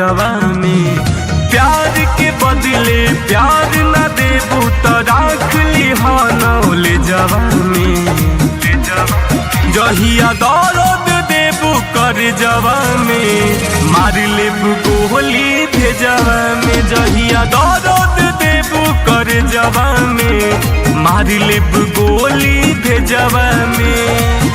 जवा में। प्यार के बदले प्यार न देबू तो राख लिहा नौले जवा में। जहिया दर्द देबू कर जवा में, मार लेबू गोली भेजवा में। जहिया दर्द देबू कर जवा में, मार लेबू गोली भेजवा में।